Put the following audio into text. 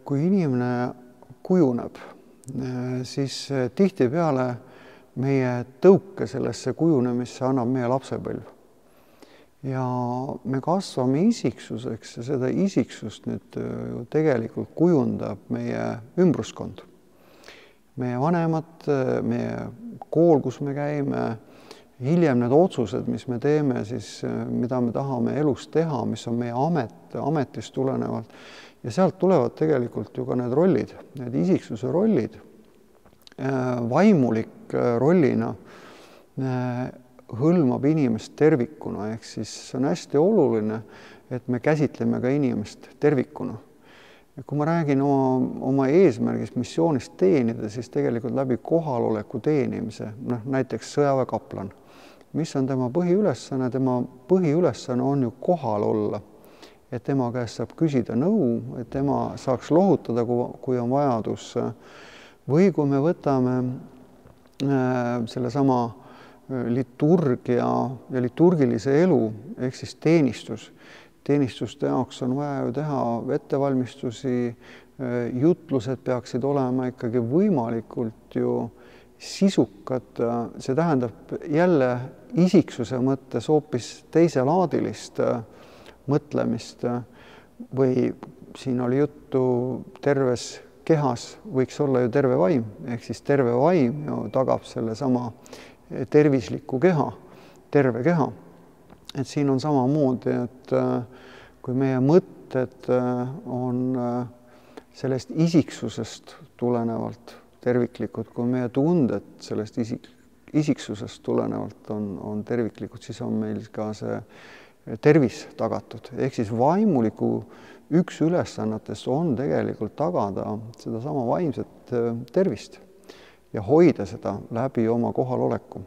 Kui inimene kujuneb, siis tihtipeale meie tõuke sellesse kujunemisse annab meie lapsepõlv. Ja me kasvame isiksuseks ja seda isiksust nüüd tegelikult kujundab meie ümbruskond. Meie vanemad, meie kool, kus me käime, hiljem need otsused, mis me teeme, siis mida me tahame elus teha, mis on meie ametist tulenevalt. Ja sealt tulevad tegelikult ju ka need rollid, need isiksuse rollid. Vaimulik rollina hõlmab inimest tervikuna, ehk siis on hästi oluline, et me käsitleme ka inimest tervikuna. Ja kui ma räägin oma eesmärgist, missioonist teenida, siis tegelikult läbi kohaloleku teenimise, näiteks sõjaväekaplan, mis on tema põhiülesanne? Tema põhiülesanne on ju kohal olla, et tema käest saab küsida nõu, et tema saaks lohutada, kui on vajadus. Või kui me võtame sellesama liturgia ja liturgilise elu, ehk siis teenistus. Teenistuste jaoks on vaja ju teha ettevalmistusi, jutlused peaksid olema ikkagi võimalikult ju sisukad. See tähendab jälle isiksuse mõttes hoopis teiselaadilist mõtlemist või siin oli juttu terves kehas võiks olla ju terve vaim, ehk siis terve vaim ju tagab selle sama tervisliku keha, terve keha. Et siin on samamoodi, et kui meie mõtted on sellest isiksusest tulenevalt terviklikud, kui meie tunded sellest isiksusest tulenevalt on terviklikud, siis on meil ka see tervis tagatud. Ehk siis vaimuliku üks ülesannetest on tegelikult tagada seda sama vaimset tervist ja hoida seda läbi oma kohaloleku.